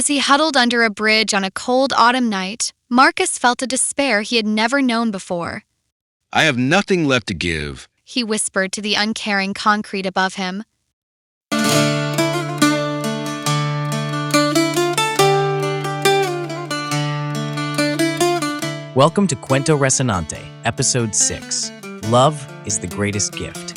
As he huddled under a bridge on a cold autumn night, Marcus felt a despair he had never known before. I have nothing left to give, he whispered to the uncaring concrete above him. Welcome to Cuento Resonante, Episode 6. Love is the greatest gift.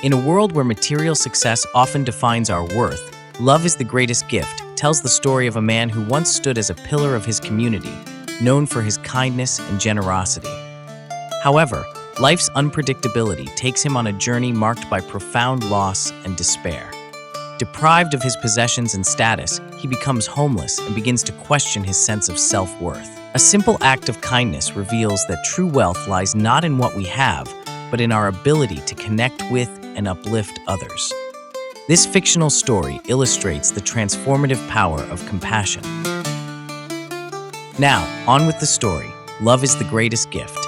In a world where material success often defines our worth, Love is the Greatest Gift tells the story of a man who once stood as a pillar of his community, known for his kindness and generosity. However, life's unpredictability takes him on a journey marked by profound loss and despair. Deprived of his possessions and status, he becomes homeless and begins to question his sense of self-worth. A simple act of kindness reveals that true wealth lies not in what we have, but in our ability to connect with and uplift others. This fictional story illustrates the transformative power of compassion. Now, on with the story. Love is the greatest gift.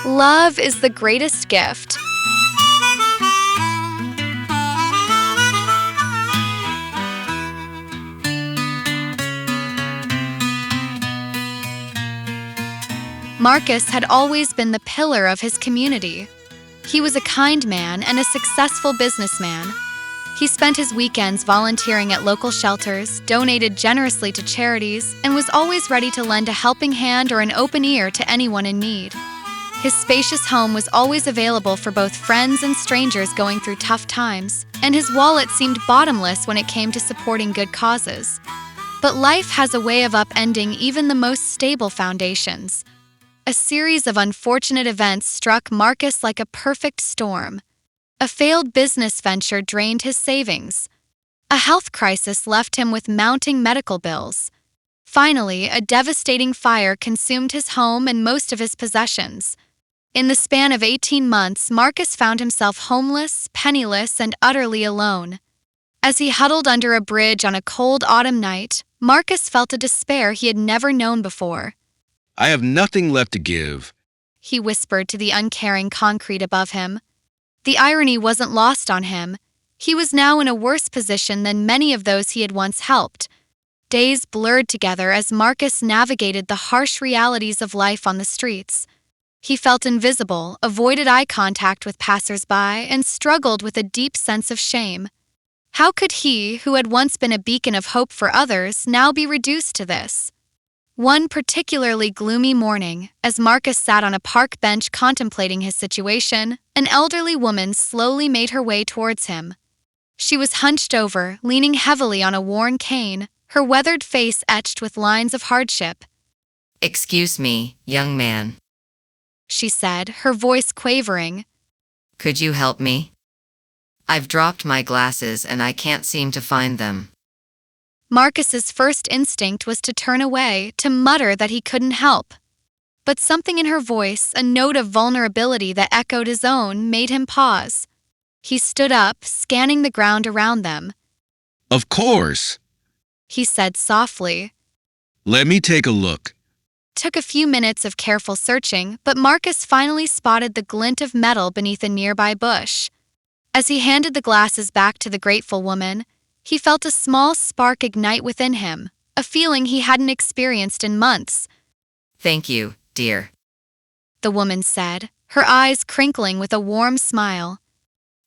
Love is the greatest gift. Marcus had always been the pillar of his community. He was a kind man and a successful businessman. He spent his weekends volunteering at local shelters, donated generously to charities, and was always ready to lend a helping hand or an open ear to anyone in need. His spacious home was always available for both friends and strangers going through tough times, and his wallet seemed bottomless when it came to supporting good causes. But life has a way of upending even the most stable foundations. A series of unfortunate events struck Marcus like a perfect storm. A failed business venture drained his savings. A health crisis left him with mounting medical bills. Finally, a devastating fire consumed his home and most of his possessions. In the span of 18 months, Marcus found himself homeless, penniless, and utterly alone. As he huddled under a bridge on a cold autumn night, Marcus felt a despair he had never known before. I have nothing left to give, he whispered to the uncaring concrete above him. The irony wasn't lost on him. He was now in a worse position than many of those he had once helped. Days blurred together as Marcus navigated the harsh realities of life on the streets. He felt invisible, avoided eye contact with passers-by, and struggled with a deep sense of shame. How could he, who had once been a beacon of hope for others, now be reduced to this? One particularly gloomy morning, as Marcus sat on a park bench contemplating his situation, an elderly woman slowly made her way towards him. She was hunched over, leaning heavily on a worn cane, her weathered face etched with lines of hardship. "Excuse me, young man," she said, her voice quavering. "Could you help me? I've dropped my glasses and I can't seem to find them." Marcus's first instinct was to turn away, to mutter that he couldn't help. But something in her voice, a note of vulnerability that echoed his own, made him pause. He stood up, scanning the ground around them. Of course, he said softly. Let me take a look. Took a few minutes of careful searching, but Marcus finally spotted the glint of metal beneath a nearby bush. As he handed the glasses back to the grateful woman, he felt a small spark ignite within him, a feeling he hadn't experienced in months. "Thank you, dear," the woman said, her eyes crinkling with a warm smile.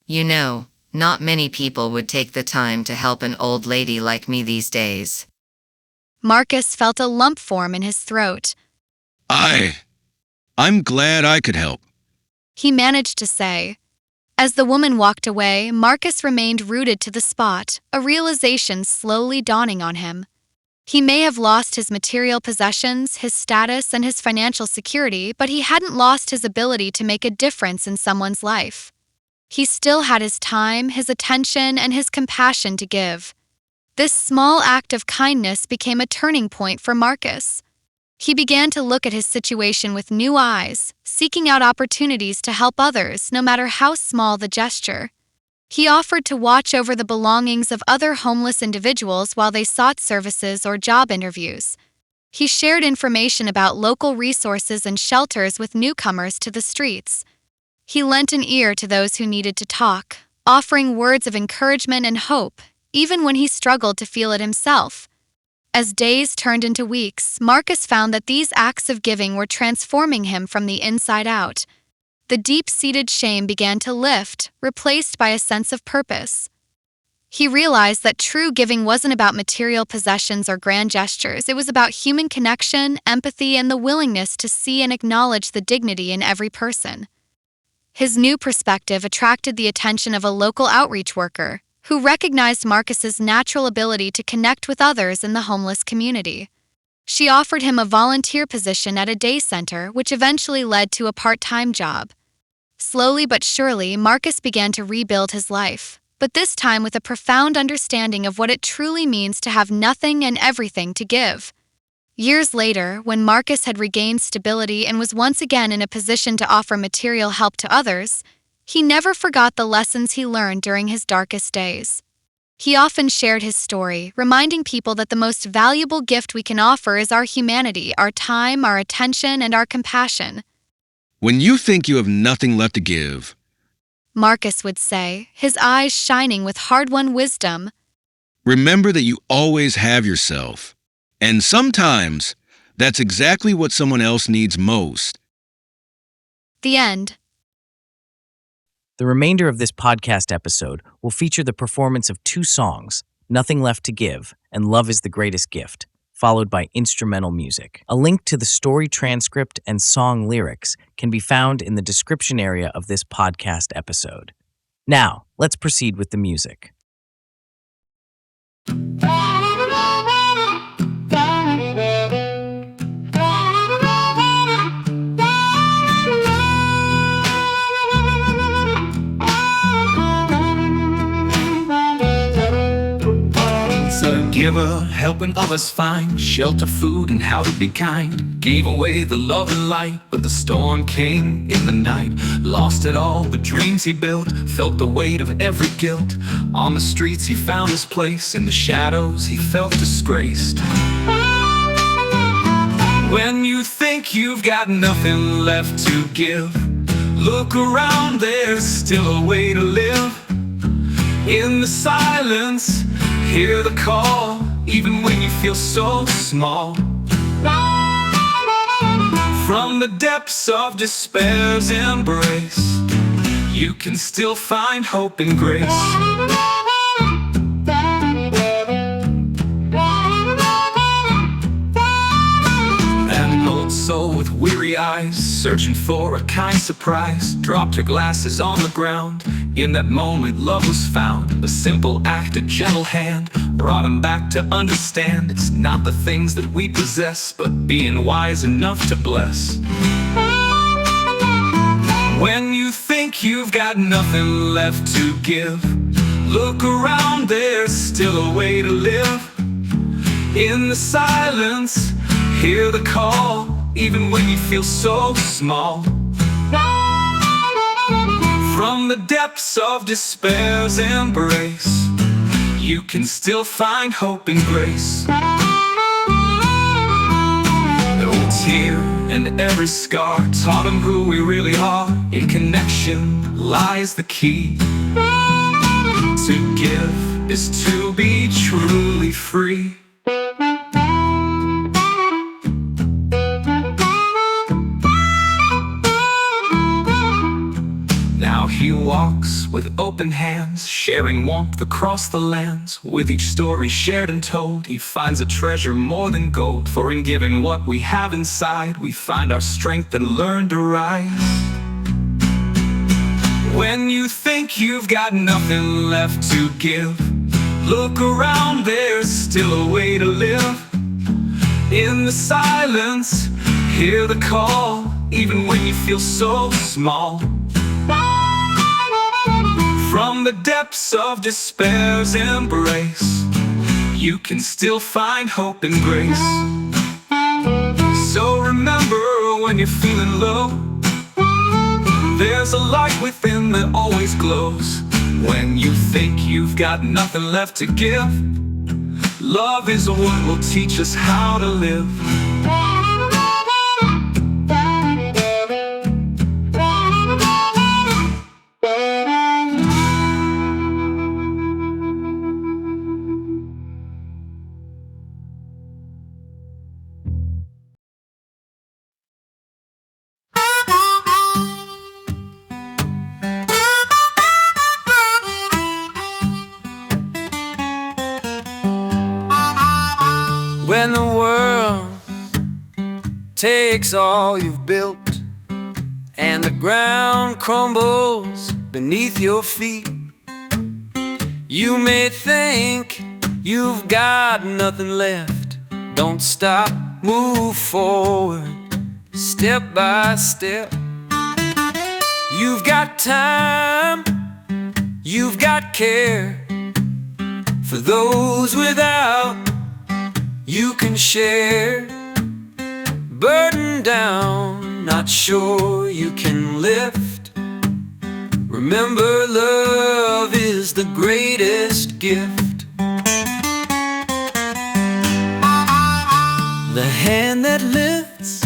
"You know, not many people would take the time to help an old lady like me these days." Marcus felt a lump form in his throat. I'm glad I could help, he managed to say. As the woman walked away, Marcus remained rooted to the spot, a realization slowly dawning on him. He may have lost his material possessions, his status, and his financial security, but he hadn't lost his ability to make a difference in someone's life. He still had his time, his attention, and his compassion to give. This small act of kindness became a turning point for Marcus. He began to look at his situation with new eyes, seeking out opportunities to help others, no matter how small the gesture. He offered to watch over the belongings of other homeless individuals while they sought services or job interviews. He shared information about local resources and shelters with newcomers to the streets. He lent an ear to those who needed to talk, offering words of encouragement and hope, even when he struggled to feel it himself. As days turned into weeks, Marcus found that these acts of giving were transforming him from the inside out. The deep-seated shame began to lift, replaced by a sense of purpose. He realized that true giving wasn't about material possessions or grand gestures. It was about human connection, empathy, and the willingness to see and acknowledge the dignity in every person. His new perspective attracted the attention of a local outreach worker, who recognized Marcus's natural ability to connect with others in the homeless community. She offered him a volunteer position at a day center, which eventually led to a part-time job. Slowly but surely, Marcus began to rebuild his life, but this time with a profound understanding of what it truly means to have nothing and everything to give. Years later, when Marcus had regained stability and was once again in a position to offer material help to others, he never forgot the lessons he learned during his darkest days. He often shared his story, reminding people that the most valuable gift we can offer is our humanity, our time, our attention, and our compassion. When you think you have nothing left to give, Marcus would say, his eyes shining with hard-won wisdom, remember that you always have yourself. And sometimes, that's exactly what someone else needs most. The end. The remainder of this podcast episode will feature the performance of two songs, Nothing Left to Give and Love is the Greatest Gift, followed by instrumental music. A link to the story transcript and song lyrics can be found in the description area of this podcast episode. Now, let's proceed with the music. Giver, helping others find shelter, food, and how to be kind. Gave away the love and light, but the storm came in the night. Lost it all, the dreams he built, felt the weight of every guilt. On the streets he found his place, in the shadows he felt disgraced. When you think you've got nothing left to give, look around, there's still a way to live. In the silence, hear the call, even when you feel so small. From the depths of despair's embrace, you can still find hope and grace. An old soul with weary eyes, searching for a kind surprise, dropped her glasses on the ground. In that moment love was found. A simple act, a gentle hand, brought him back to understand. It's not the things that we possess, but being wise enough to bless. When you think you've got nothing left to give, look around, there's still a way to live. In the silence, hear the call, even when you feel so small. From the depths of despair's embrace, you can still find hope and grace. Every tear and every scar taught him who we really are. In connection lies the key. To give is to be truly free. He walks with open hands, sharing warmth across the lands. With each story shared and told, he finds a treasure more than gold. For in giving what we have inside, we find our strength and learn to rise. When you think you've got nothing left to give, look around, there's still a way to live. In the silence, hear the call, even when you feel so small. From the depths of despair's embrace, you can still find hope and grace. So remember, when you're feeling low, there's a light within that always glows. When you think you've got nothing left to give, love is what will teach us how to live. When the world takes all you've built and the ground crumbles beneath your feet, you may think you've got nothing left. Don't stop, move forward, step by step. You've got time, you've got care. For those without, you can share. Burden down, not sure you can lift. Remember, love is the greatest gift. The hand that lifts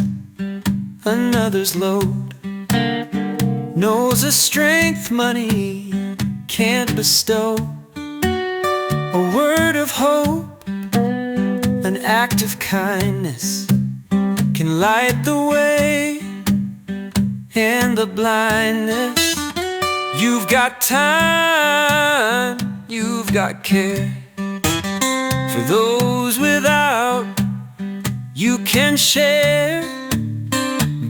another's load knows a strength money can't bestow. A word of hope, an act of kindness can light the way in the blindness. You've got time, you've got care. For those without, you can share.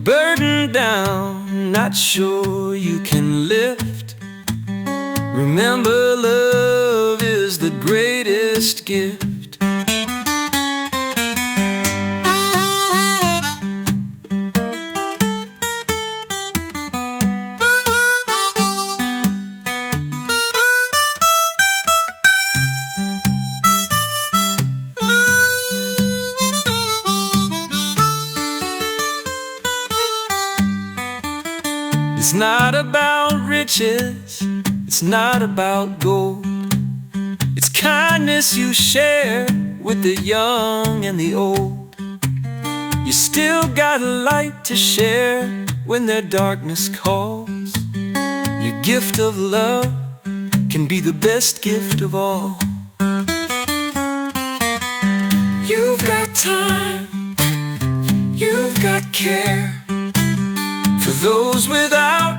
Burden down, not sure you can lift. Remember, love is the greatest gift. It's not about riches, it's not about gold. It's kindness you share with the young and the old. You still got a light to share when their darkness calls. Your gift of love can be the best gift of all. You've got time, you've got care. For those without,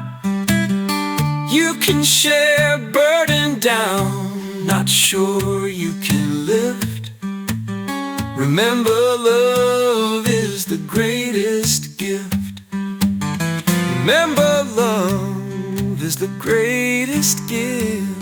you can share. Burden down, not sure you can lift. Remember, love is the greatest gift. Remember, love is the greatest gift.